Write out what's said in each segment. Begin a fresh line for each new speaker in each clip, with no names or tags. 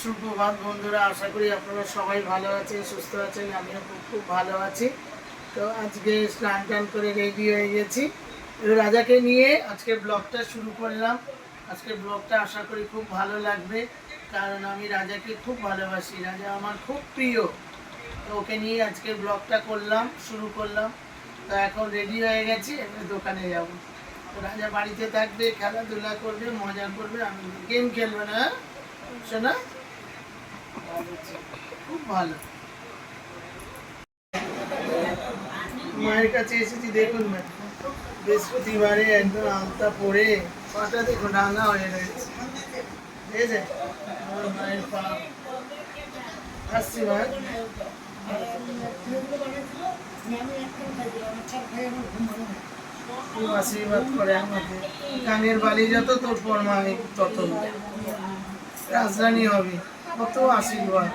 সুপ্রভাত বন্ধুরা, আশা করি আপনারা সবাই ভালো আছেন, সুস্থ আছেন। আমিও খুব খুব ভালো আছি। তো আজকে স্নান টান করে রেডি হয়ে গেছি, রাজাকে নিয়ে আজকে ব্লগটা শুরু করলাম। আজকে ব্লগটা আশা করি খুব ভালো লাগবে, কারণ আমি রাজাকে খুব ভালোবাসি, রাজা আমার খুব প্রিয়। তো ওকে নিয়ে আজকে ব্লগটা শুরু করলাম। তো এখন রেডি হয়ে গেছি, এবার দোকানে যাব। তো রাজা বাড়িতে থাকবে, খেলাধুলা করবে, মজা করবে, আমি গেম খেলবে না, শোনা খুব ভালো। মায়ের কাছে এসেছি, দেখুন না, বৃহস্পতিবারে একদম আলতা পরে পাটা দেখুন রাঙা হয়ে রয়েছে, ঠিক আছে। আমার মায়ের পা আসছি মা, খুব আশীর্বাদ করে আমাকে। কানের বালি যত তোর পর মা তত রাজধানী হবে, কত আশীর্বাদ।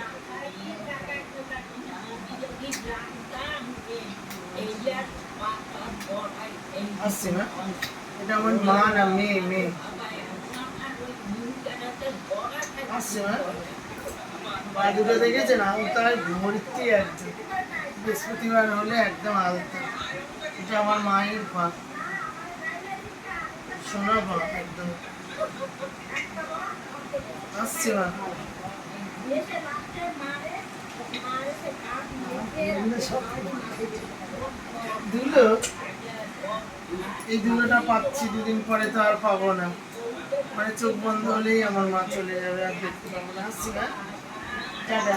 আসছে না, এটা আমার মা না মেয়ে, মেয়ে আসছে না। পা দুটো দেখেছেন, আলতায় ভর্তি একদম, বৃহস্পতিবার হলে একদম আলতা। এটা আমার মায়ের পা, সোনা পা একদম। আসছে না, ধুলো, এই ধুলোটা পাচ্ছি, দুদিন পরে তো আর পাবো না। মানে চোখ বন্ধ হলেই আমার মা চলে যাবে, আর দেখতে পাবো না। আসছি না, টাটা।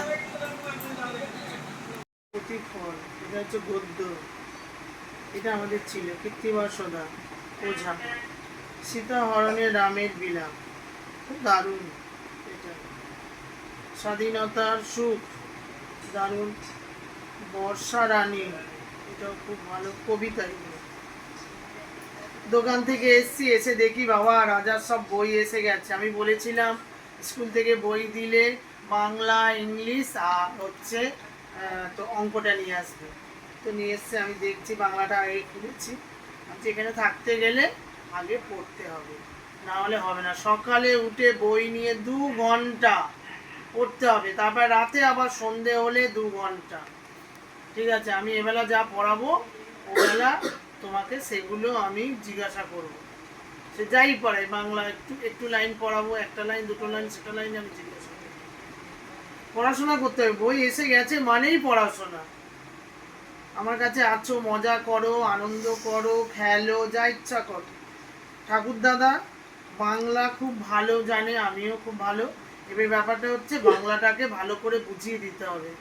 ফল, এটা হচ্ছে গদ্য, এটা আমাদের ছিল কৃত্তিমা সদা ওঝা, সীতা হরণে রামের বিলাপ, খুব দারুণ। এটা স্বাধীনতার সুখ, দারুণ। বর্ষা রানী, এটাও খুব ভালো কবিতা। এগুলো দোকান থেকে এসে দেখি বাবা রাজার সব বই এসে গেছে। আমি বলেছিলাম স্কুল থেকে বই দিলে বাংলা, ইংলিশ আর হচ্ছে তো অঙ্কটা নিয়ে আসবে। তো নিয়ে এসছে, আমি দেখছি বাংলাটা আগে খুলেছি। এখানে থাকতে গেলে আগে পড়তে হবে, না হলে হবে না। সকালে উঠে বই নিয়ে 2 ঘন্টা পড়তে হবে, তারপর রাতে আবার সন্ধে হলে 2 ঘন্টা। ঠিক আছে, আমি এবেলা যা পড়াবো ওবেলা তোমাকে সেগুলো আমি জিজ্ঞাসা করব। সে যাই পড়াই, বাংলা একটু একটু লাইন পড়াবো, একটা লাইন, দুটো লাইন, সেটা লাইন আমি জিজ্ঞাসা করবো। পড়াশোনা করতে হবে, বই এসে গেছে মানেই পড়াশোনা। আমার কাছে আছো, মজা করো, আনন্দ করো, খেলো, যা ইচ্ছা করো। ঠাকুর দাদা বাংলা খুব ভালো জানে, আমিও খুব ভালো। এবার ব্যাপারটা হচ্ছে বাংলাটাকে ভালো করে বুঝিয়ে দিতে হবে।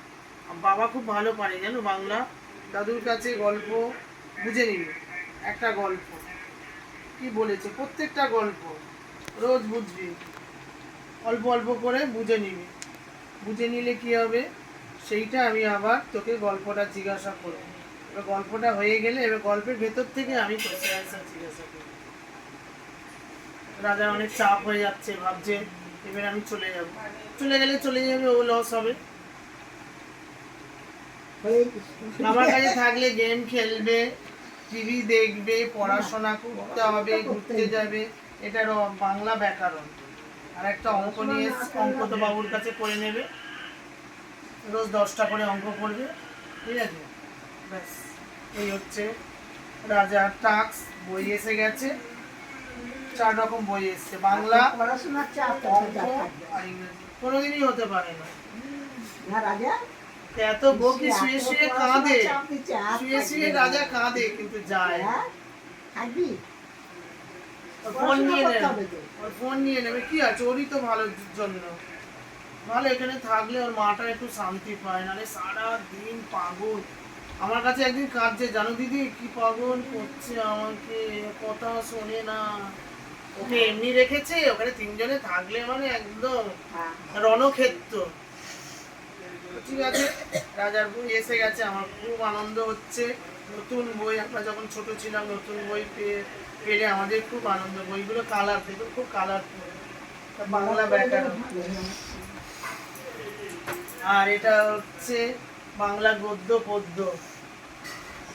বাবা খুব ভালো পারে জানো বাংলা। দাদুর কাছে গল্প বুঝে নিবি, একটা গল্প কি বলেছে, প্রত্যেকটা গল্প রোজ বুঝবি, অল্প অল্প করে বুঝে নিবি। বুঝে নিলে কি হবে, সেইটা আমি আবার তোকে গল্পটা জিজ্ঞাসা করব। এবার গল্পটা হয়ে গেলে এবার গল্পের ভেতর থেকে আমি কোশ্চেন অ্যান্সার জিজ্ঞাসা করব। রাজা অনেক চাপ হয়ে যাচ্ছে, ভাবছে এবার আমি চলে যাব, চলে গেলে চলে যাবে, ও লস হবে। আমার কাছে থাকলে গেম খেলবে, টিভি দেখবে, পড়াশোনা করতে হবে, ঘুরতে যাবে। এটার বাংলা ব্যাকরণ। আর একটা অঙ্ক নিয়ে অঙ্ক তো বাবুর কাছে করে নেবে, রোজ 10টা করে অঙ্ক করবে, ঠিক আছে। ব্যাস, এই হচ্ছে রাজার টাস্ক। বই এসে গেছে, 4 রকম বই এসছে, বাংলা, অঙ্ক আর ইংরেজি। কোনোদিনই হতে পারে না। এত বকি, শুয়ে শুয়ে কাঁদে, শুয়ে শুয়ে রাজা কাঁদে, কিন্তু যায়। ফোন নিয়ে নেবে, ওর ফোন নিয়ে নেবে, কি আছে, ওরই তো ভালোর জন্য ভালো। এখানে থাকলে ওর মাটা একটু শান্তি পায়, নাহলে সারা দিন পাগল। আমার কাছে একদিন কাঁদছে, জানো দিদি, কি পাগল করছে আমাকে, কথা শোনে না। ওকে এমনি রেখেছে, ওখানে 3 জনে থাকলে মানে একদম রণক্ষেত্র। ঠিক আছে, রাজার বই এসে গেছে, আমার খুব আনন্দ হচ্ছে। নতুন বই, আমরা যখন ছোট ছিলাম নতুন বই পেলে আমাদের খুব আনন্দ। বইগুলো কালার দেখো, খুব কালারফুল। বাংলা ব্যাকরণ, আর এটা হচ্ছে বাংলা গদ্য পদ্য,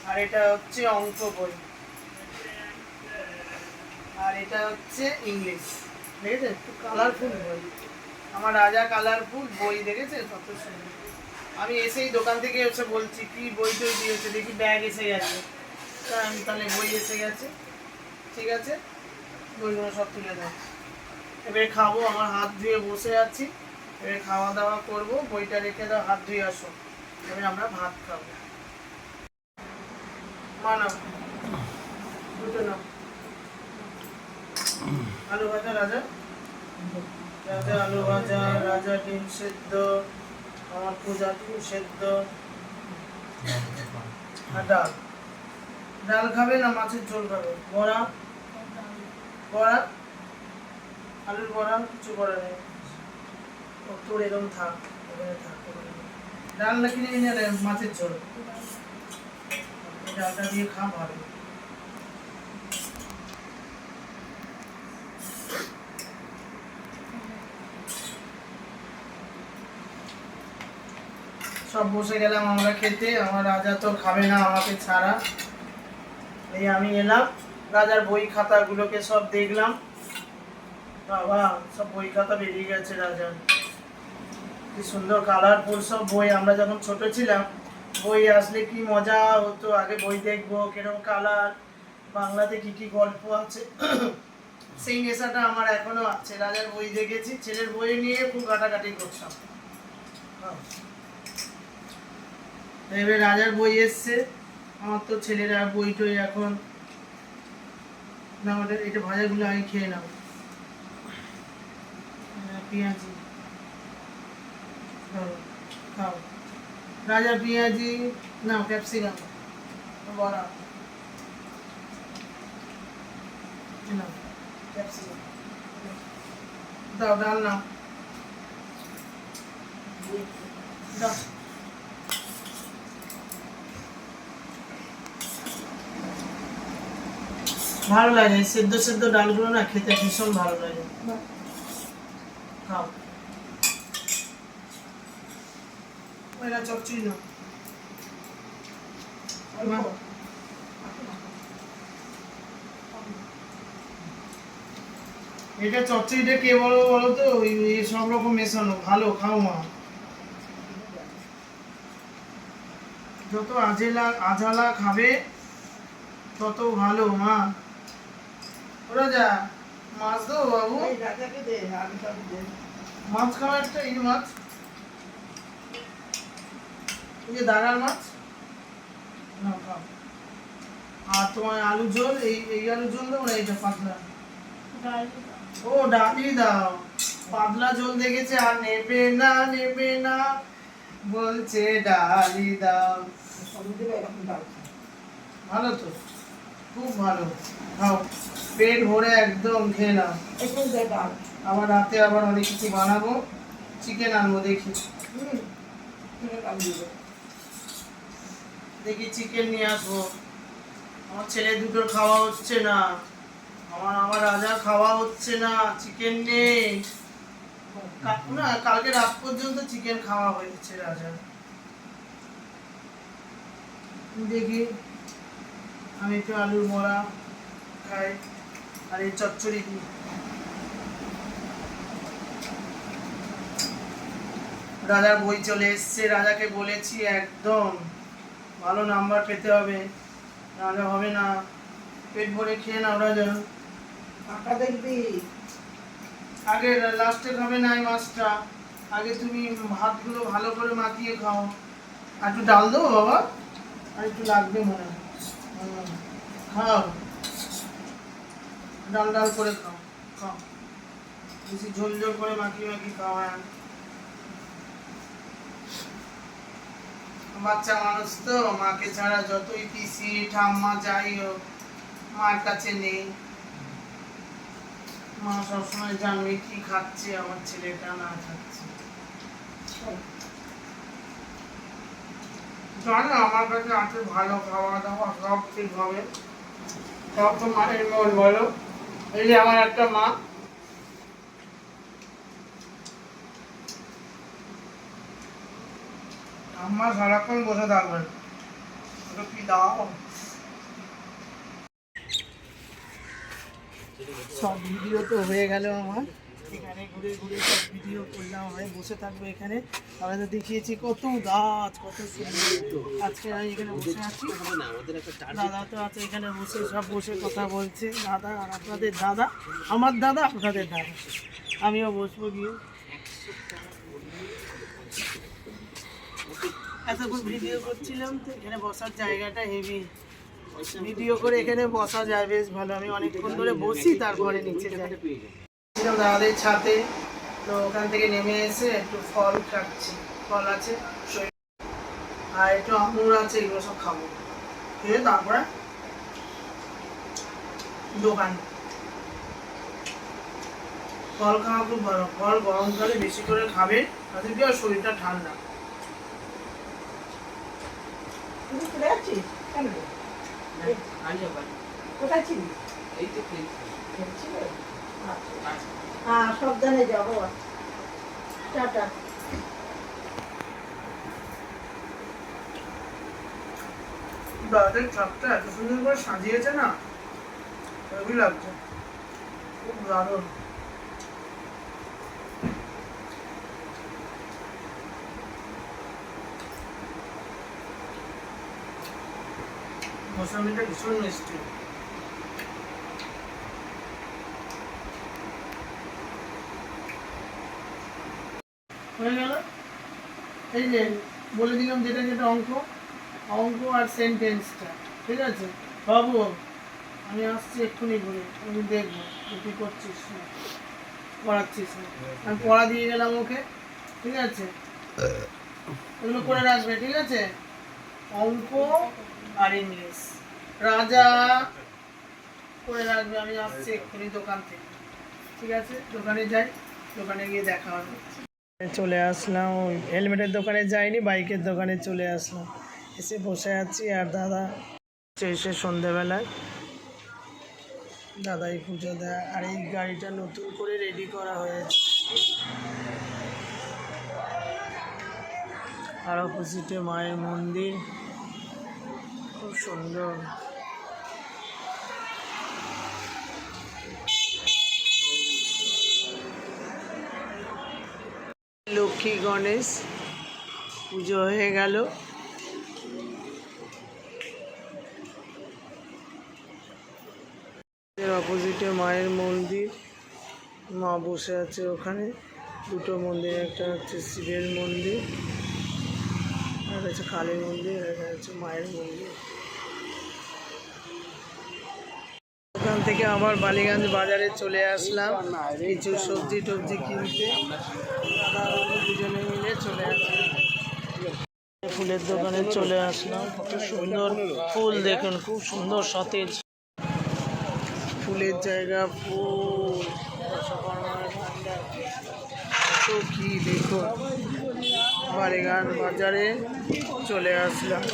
আর এটা হচ্ছে অঙ্ক বই, আর এটা হচ্ছে ইংলিশ। ঠিক আছে, খুব কালারফুল বই। আমার রাজা কালারফুল বই দেখেছে কত সুন্দর। আমি এসেই দোকান থেকে এসে বলছি কি বই টই দিয়েছে, দেখি ব্যাগ এসে গেছে। তা আমি তাহলে বই এসে গেছে, ঠিক আছে বইগুলো সব তুলে দেয়। এবারে খাবো, আমার হাত ধুয়ে বসে আছি, এবারে খাওয়া দাওয়া করবো। বইটা রেখে দাও, হাত ধুয়ে আসো, এবারে আমরা ভাত খাবো। মা নাও, দুটো নাও। আলু ভাজা রাজা, রাজা আলু ভাজা, রাজা ডিম সেদ্ধ, আমার পূজা ডিম সেদ্ধ আর ডাল। ডাল খাবে না মাছের ঝোল খাবে? বড়া, বড়া, আলুর বড়া, কিছু করা নেই। তোর এরকম থাক, এখানে থাক। ডাল না কিনে নিয়ে নেয় মাছের ঝোল, ডালটা দিয়ে খা ভালো। সব বসে গেলাম আমরা খেতে। আমার রাজা তো খাবে না আমাকে ছাড়া। এই আমি এলাম, রাজার বই খাতাগুলোকে সব দেখলাম। বাবা, সব বই খাতা বেরিয়ে গেছে রাজার। কি সুন্দর কালারফুল সব বই। আমরা যখন ছোট ছিলাম বই আসলে কি মজা হতো, আগে বই দেখবো কিরকম কালার, বাংলাতে কি কি গল্প আছে। সেই নেশাটা আমার এখনো আছে। রাজার বই দেখেছি, ছেলের বই নিয়ে খুব ঘাটাঘাটি করতাম। এবার রাজার বই এসছে, আমার তো ছেলেরা বই টই এখন না। ওটা এটা ভাজাগুলো আমি খেয়ে নেব। পেঁয়াজি খাও, রাজা পেঁয়াজি না, ক্যাপসিকাম বড়া না, ক্যাপসিকাম দাও, ডাল নাও, দাও। ভালো লাগে সেদ্ধ সেদ্ধ ডালগুলো না, খেতে ভীষণ ভালো লাগে। খাও, ওইটা চচ্চড়ি নাও। এটা চচ্চড়িটা কে বলো বলো তো? ওই সব রকম মেশানো, ভালো। খাও মা, যত আঝালা খাবে তত ভালো মা। ওরা যা মাছ দাও বাবু, মাছ খাও একটা, এই মাছ, এই যে দাঁড়ার মাছ না, খাও। আর তোমার আলু ঝোল, এই আলু ঝোল দাও না, এইটা পাতলা। ও ডালি দাও, পাতলা ঝোল দেখেছে আর নেবে না, নেবে না বলছে ডালি দাও। ভালো তো, খুব ভালো। খাও, পেট ভরে একদম খেয়ে নাও। আবার রাতে আবার অনেক কিছু বানাবো, চিকেন আনবো দেখি। দেখি চিকেন নিয়ে আসবো। আমার ছেলে দুটোর খাওয়া হচ্ছে না, আমার রাজা খাওয়া হচ্ছে না, চিকেন নেই। না, কালকে রাত পর্যন্ত চিকেন খাওয়া হয়েছে রাজা। দেখি আমি একটু আলুর বড়া খাই আর এই চচ্চড়ি দিই। রাজার বই চলে এসছে, রাজাকে বলেছি একদম ভালো নাম্বার পেতে হবে, নাহলে হবে না। পেট ভরে খেয়ে নাও রাজা। দেখবি আগে লাস্টে খাবে না এই মাছটা, আগে তুমি ভাতগুলো ভালো করে মাখিয়ে খাও। আর একটু ডাল দেবো বাবা, আর একটু লাগবে মনে হয়। খাও, ডাল ডাল করে খাও, খাও, বেশি ঝোল ঝোল করে মাখিয়ে মাখিয়ে খাও। হ্যাঁ, বাচ্চা মানুষ তো, মাকে ছাড়া যতই পিসি ঠাম্মা যাই হোক মার কাছে নেই। মা সবসময় জানবে কি খাচ্ছে আমার ছেলেটা না খাচ্ছে। জানো আমার কাছে আছে ভালো খাওয়া দাওয়া, সব ঠিক হবে, সব তো মায়ের মন বলো। এই যে আমার একটা মা, আম্মা সারাক্ষণ বসে থাকবেন, কি দাও। সব ভিডিও তো হয়ে গেল আমার। এখানে ঘুরে ঘুরে সব ভিডিও করলাম, আমি বসে থাকবো এখানে। আমাদের দেখিয়েছি কত গাছ, কত সুন্দর। আজকে আমি এখানে বসে আছি, দাদা তো আছে এখানে বসে, সব বসে কথা বলছে। দাদা আর আপনাদের দাদা, আমার দাদা আপনাদের দাদা, আমিও বসবো গিয়ে। এতক্ষণ ভিডিও করছিলাম তো এখানে বসার জায়গাটা হেভি, ভিডিও করে এখানে বসা যায় বেশ ভালো। আমি অনেকক্ষণ ধরে বসি, তারপরে নিচে যাই। দাদাদের ছাদে, তো ওখান থেকে নেমে এসে একটু ফল খাচ্ছি, ফল আছে আর একটু আঙুর আছে, এগুলো সব খাবো, খেয়ে তারপরে দোকান। ফল খাওয়া খুব ভালো, ফল গরমকালে বেশি করে খাবে, তাতে কি আর শরীরটা ঠান্ডা। কোথায় ছিলি? হ্যাঁ, সাবধানে যাবো। টাটা। দাদাদের ট্রাকটা এত সুন্দর করে সাজিয়েছে না, হেভি লাগছে, খুব দারুণ। মৌসুমিটা ভীষণ মিষ্টি। হয়ে গেল। এই যে বলে দিলাম যেটা যেটা অঙ্ক আর সেন্টেন্সটা, ঠিক আছে বাবু? আমি আসছি এক্ষুনি ঘুরে, আমি দেখবো তুই করছিস না, পড়াচ্ছিস না। আমি পড়া দিয়ে গেলাম ওকে, ঠিক আছে? এগুলো করে রাখবে, ঠিক আছে? অঙ্ক আর ইংলিশ রাজা করে রাখবে। আমি আসছি এক্ষুনি দোকান থেকে, ঠিক আছে? দোকানে যাই, দোকানে গিয়ে দেখা হবে। চলে আসলাম, হেলমেটের দোকানে যাইনি, বাইকের দোকানে চলে আসলাম, এসে বসে আছি। আর দাদা এসে সন্ধেবেলায় দাদাই পুজো দেয়। আর এই গাড়িটা নতুন করে রেডি করা হয়েছে। আর অপোজিটে মায়ের মন্দির, খুব সুন্দর। লক্ষ্মী গণেশ পুজো হয়ে গেল। অপোজিটে মায়ের মন্দির, মা বসে আছে ওখানে। দুটো মন্দির, একটা হচ্ছে শিবের মন্দির, আর হচ্ছে কালী মন্দির, আর হচ্ছে মায়ের মন্দির। ওখান থেকে আবার বালিগঞ্জ বাজারে চলে আসলাম কিছু সবজি টবজি কিনতে। দাদা দুজনে মিলে চলে আসলাম, ফুলের দোকানে চলে আসলাম। কত সুন্দর ফুল দেখুন, খুব সুন্দর সতেজ ফুলের জায়গা, ফুল কত কি দেখুন। বালিগঞ্জ বাজারে চলে আসলাম।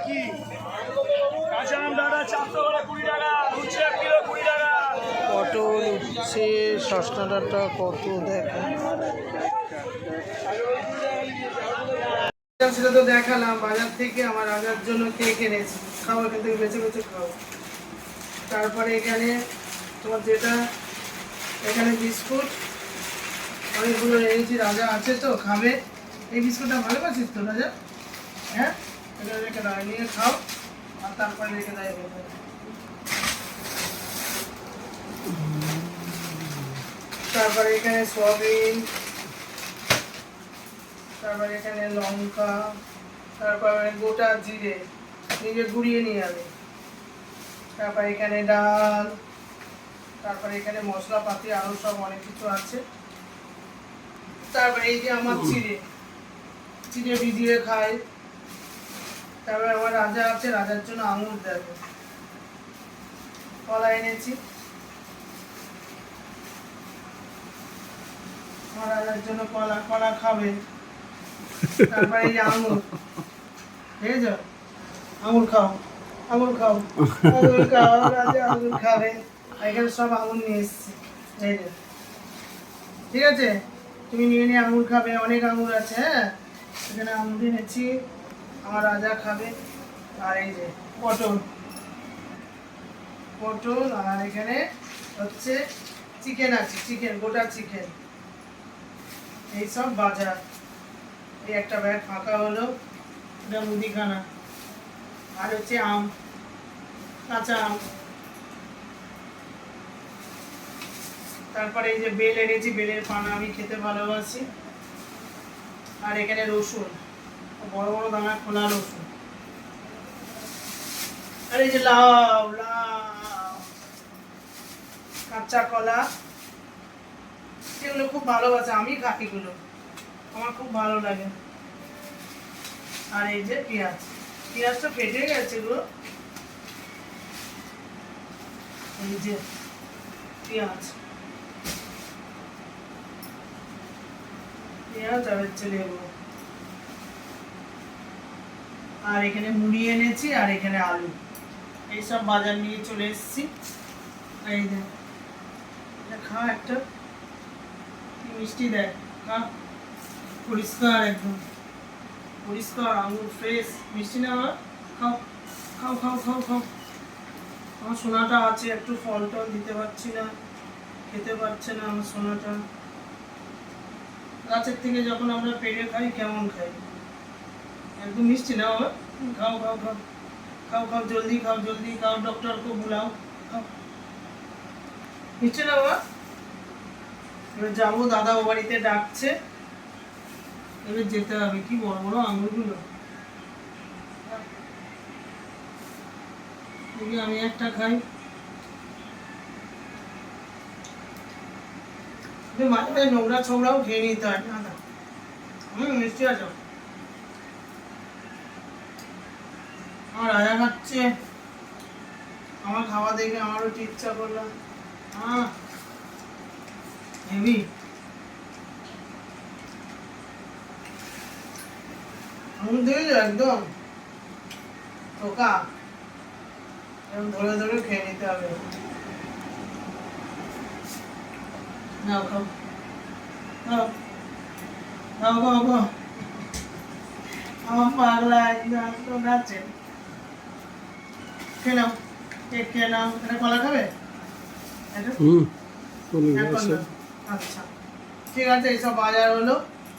কি কাঁচা আম দাদা 420 টাকা, উচ্ছে 1 কিলো 20 টাকা, পটল উচ্ছে শসা কত দেখো। সেটা তো দেখালাম। বাজার থেকে আমার রাজার জন্য কেক এনেছি, খাও এখান থেকে বেছে বেছে খাও। তারপরে এখানে তোমার যেটা, এখানে বিস্কুট অনেকগুলো এনেছি, রাজা আছে তো খাবে। এই বিস্কুটটা ভালোবাসিস তো রাজা? হ্যাঁ, এটা রেখে দাও, নিয়ে খাও আর তারপরে রেখে দেয়। তারপরে এখানে সয়াবিন, তারপরে এখানে লঙ্কা, তারপরে গোটা জিরে নিজে গুঁড়িয়ে নিয়ে যাবে। তারপরে এখানে ডাল, তারপরে এখানে মশলাপাতি আরও সব অনেক কিছু আছে। তারপরে এই যে আমার চিড়ে ভিজিয়ে খাই। তারপরে আমার রাজা আছে, রাজার জন্য আঙুর দেবে। কলা এনেছি আমার রাজার জন্য, কলা খাবে। তারপরে এই যে আঙুর, বুঝেছ? আঙুর খাও, রাজা আঙুর খাবে। এখানে সব আঙুর নিয়ে এসছি, এই যে ঠিক আছে, তুমি নিয়ে নিয়ে আঙুর খাবে, অনেক আঙুর আছে। হ্যাঁ, এখানে আঙুর এনেছি, আমার রাজা খাবে। আর এই যে পটল, পটল, আর এখানে হচ্ছে চিকেন আছে, চিকেন, গোটা চিকেন, এইসব বাজার। এই একটা ব্যাগ ফাঁকা হলো, এটা মুদিখানা। আর হচ্ছে আম, কাঁচা আম। তারপরে এই যে বেল এনেছি, বেলের পানা আমি খেতে ভালোবাসি। আর এখানে রসুন, বড় বড় দানা খোলা রসুন। আর এই যে লাউ, লাউ, কাঁচা কলা, এগুলো খুব ভালোবাসে, আমি খাই এগুলো, আমার খুব ভালো লাগে। আর এই যে পেঁয়াজ, পেঁয়াজটা ফেটে গেছে গো। এই যে পেঁয়াজ, পেঁয়াজ আর হচ্ছে লেবু। আর এখানে মুড়ি এনেছি, আর এখানে আলু। এইসব বাজার নিয়ে চলে এসেছি। এই যে খা, একটা কি মিষ্টি দেয়, খা, পরিষ্কার, একদম পরিষ্কার আঙুর, ফ্রেশ মিষ্টি না আমার। খাও খাও খাও খাও খাও। আমার সোনাটা আছে, একটু ফল টল দিতে পারছি না, খেতে পারছে না আমার সোনাটা। গাছের থেকে যখন আমরা পেড়ে খাই, কেমন খাই, একদম মিষ্টি না আমার। খাও খাও খাও খাও খাও, জলদি খাও, জলদি খাও, ডক্টরকে বুলাও, খাও। মিষ্টি না বাবা। এবার যাবো, দাদা ও বাড়িতে ডাকছে, এবার যেতে হবে। কি বড় বড় আঙুরগুলো, আমি একটা খাই। মাঝে মাঝে নোংরা ছোংরাও খেয়ে নিতে হয় না। মিষ্টি আছে। আমার রাজা খাচ্ছে, আমার খাওয়া দেখে আমারও একটু ইচ্ছা করলো। হেভি। আঙুর দেখেছো, একদম টোকা, এরকম ধরে ধরে খেয়ে নিতে হবে। নাও খাও, খাও খাও খাও খাও। আমার পাগলা একদম খাচ্ছে। খেয়ে নাও, কেক খেয়ে নাও। এটা কলা খাবে? আচ্ছা ঠিক আছে, এইসব বাজার হলো।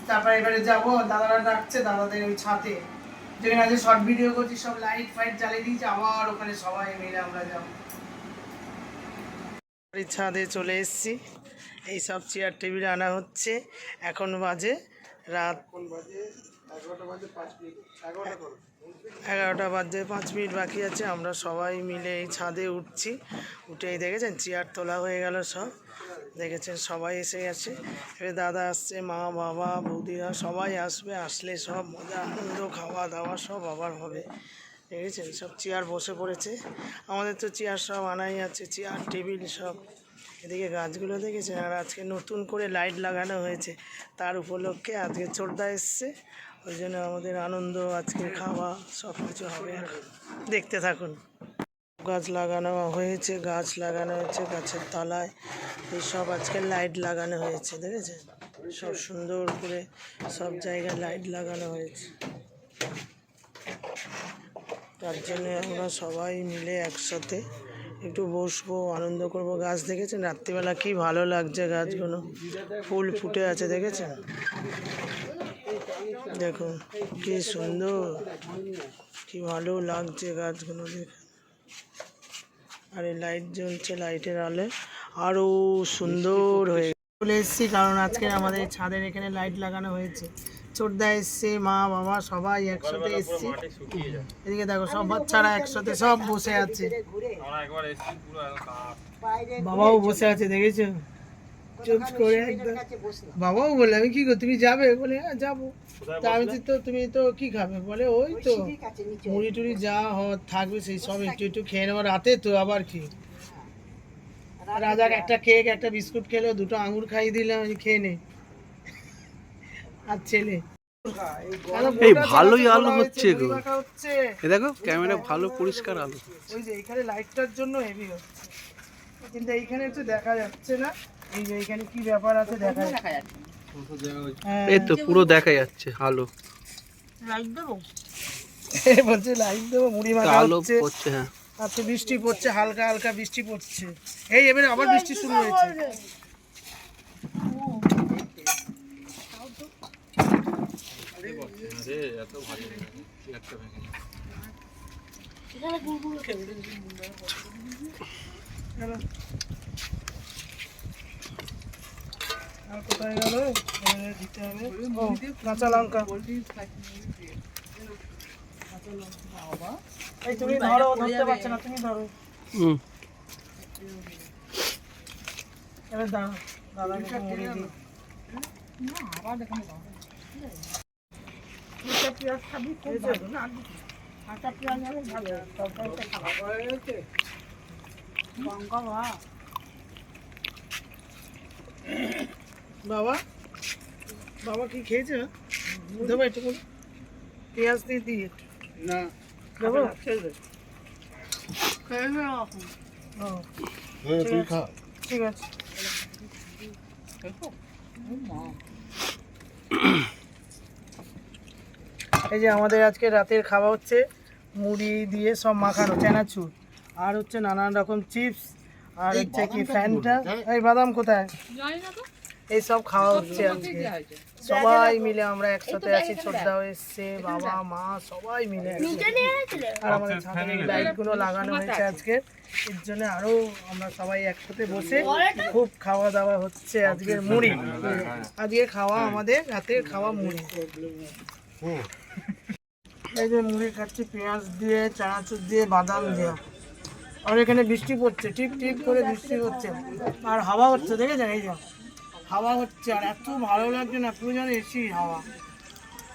তারপরে এবারে যাবো, দাদারা ডাকছে, দাদাদের ওই ছাদে যেখানে আজকে শর্ট ভিডিও করছি, সব লাইট ফাইট জ্বালিয়ে দিয়েছে, আবার ওখানে সবাই মিলে আমরা যাবো। ছাদে চলে এসেছি, এইসব চেয়ার টেবিল আনা হচ্ছে। এখন বাজে রাত 11টা বাজে 5 মিনিট বাকি আছে। আমরা সবাই মিলে এই ছাদে উঠছি। উঠেই দেখেছেন চেয়ার তোলা হয়ে গেল সব, দেখেছেন সবাই এসে গেছে। এবার দাদা আসছে, মা বাবা বৌদিরা সবাই আসবে, আসলে সব মজা আনন্দ খাওয়া দাওয়া সব আবার হবে। দেখেছেন সব চেয়ার বসে পড়েছে, আমাদের তো চেয়ার সব আনাই আছে, চেয়ার টেবিল সব। এদিকে গাছগুলো দেখেছেন, আর আজকে নতুন করে লাইট লাগানো হয়েছে, তার উপলক্ষে আজকে ছোটদা এসছে, ওই জন্য আমাদের আনন্দ, আজকে খাওয়া সব কিছু হবে। দেখতে থাকুন। গাছ লাগানো হয়েছে, গাছ লাগানো হয়েছে গাছের তলায়, এইসব আজকে লাইট লাগানো হয়েছে, দেখেছেন সব সুন্দর করে সব জায়গায় লাইট লাগানো হয়েছে। তার জন্য আমরা সবাই মিলে একসাথে একটু বসবো, আনন্দ করব। গাছ দেখেছেন রাত্রিবেলা কি ভালো লাগছে, গাছগুলো ফুল ফুটে আছে, দেখেছেন দেখুন কি সুন্দর, কি ভালো লাগছে গাছগুলো দেখে। আর এই লাইট জ্বলছে, লাইটের আলো আরও সুন্দর হয়ে চলে এসেছি, কারণ আজকে আমাদের ছাদের এখানে লাইট লাগানো হয়েছে। ছোটদা এসছে, মা বাবা সবাই একসাথে এসছি। এদিকে দেখো সব বাচ্চারা একসাথে সব বসে আছে, বাবাও বসে আছে, দেখেছো চুপ করে একদম। বাবাও বলে আমি কি তুমি যাবে, বলে হ্যাঁ যাবো। তা আমি তো তুমি তো কি খাবে, বলে ওই তো মুড়ি টুড়ি যা থাকবে সেই সব একটু একটু খেয়ে নেবো রাতে তো, আবার কি। রাজার একটা কেক একটা বিস্কুট খেলো, দুটো আঙুর খাইয়ে দিলাম, খেয়ে নে। আর ছেলে
এই ভালোই আলো হচ্ছে গো, দেখো ক্যামেরা ভালো পরিষ্কার আলো।
ওই যে এখানে লাইটটার জন্য হেভি হচ্ছে, কিন্তু এইখানে একটু দেখা যাচ্ছে না, এই যে এখানে কি ব্যাপার আছে দেখা যাচ্ছে। হ্যাঁ,
এই তো পুরো দেখা যাচ্ছে আলো,
বলছে লাইট দেবো, মুড়ি মাখা
আলো
হচ্ছে।
পড়ছে। হ্যাঁ,
আজকে বৃষ্টি পড়ছে, হালকা হালকা বৃষ্টি পড়ছে। এই এবারে আবার বৃষ্টি শুরু হয়েছে। আর কোথায় গেল? এখানে দিতে হবে। ও, কাঁচা লঙ্কা। এই তুমি ধরো, ধরতে পারছো না, তুমি ধরো।
হুম,
এবার দাঁড়াও, দাদাকে মুড়ি দিই। বাবা, বাবা কি খেয়েছে? দেবো একটু করে? পেঁয়াজ দিয়ে দিই একটু। না, দেবো? ও, ঠিক আছে। এই যে আমাদের আজকে রাতের খাওয়া হচ্ছে মুড়ি দিয়ে সব মাখানো চানাচুর, আর হচ্ছে নানান রকম চিপস, আর হচ্ছে কি ফ্যানটা। এই বাদাম কোথায়? এই সব খাওয়া হচ্ছে আজকে। সবাই মিলে আমরা একসাথে আছি, ছোটদাও এসছে, বাবা মা সবাই মিলে আছি। আর আমাদের ছাদের এই লাইটগুলো লাগানো হয়েছে আজকে, এর জন্য আরো আমরা সবাই একসাথে বসে খুব খাওয়া দাওয়া হচ্ছে। আজকের মুড়ি, আজকে খাওয়া আমাদের রাতের খাওয়া মুড়ি। এই যে মুড়ি খাচ্ছি পেঁয়াজ দিয়ে, চানাচুর দিয়ে, বাদাম দিয়ে। আর এখানে বৃষ্টি পড়ছে, টিপ টিপ করে বৃষ্টি হচ্ছে, আর হাওয়া হচ্ছে, দেখেছেন? এই যে হাওয়া হচ্ছে, আর এত ভালো লাগছে না, পুরো যেন এসি হাওয়া।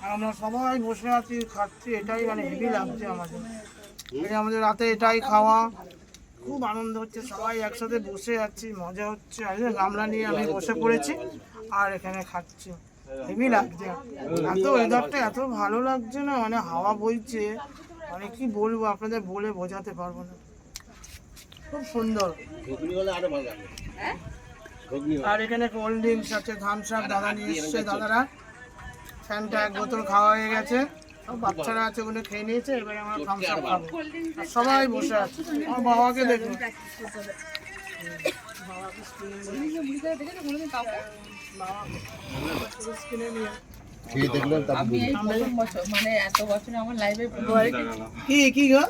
আর আমরা সবাই বসে আছি, খাচ্ছি, এটাই মানে হেভি লাগছে আমাদের। এই যে আমাদের রাতে এটাই খাওয়া, খুব আনন্দ হচ্ছে, সবাই একসাথে বসে আছি, মজা হচ্ছে। আর এই যে গামলা নিয়ে আমি বসে পড়েছি আর এখানে খাচ্ছি, হেভি লাগছে। এত ওয়েদারটা এত ভালো লাগছে না, মানে হাওয়া বইছে, মানে কি বলবো আপনাদের, বলে বোঝাতে পারবো না, খুব সুন্দর। আর এখানে কোল্ড ড্রিঙ্কস আছে, থামস আপ দাদা নিয়ে এসছে, দাদারা ফ্যানটা এক বোতল খাওয়া হয়ে গেছে, সব বাচ্চারা আছে ওগুলো খেয়ে নিয়েছে। এবারে আমরা থামস আপ খাবো, আর সবাই বসে আছে। আমার বাবাকে দেখুন, কি কি গো?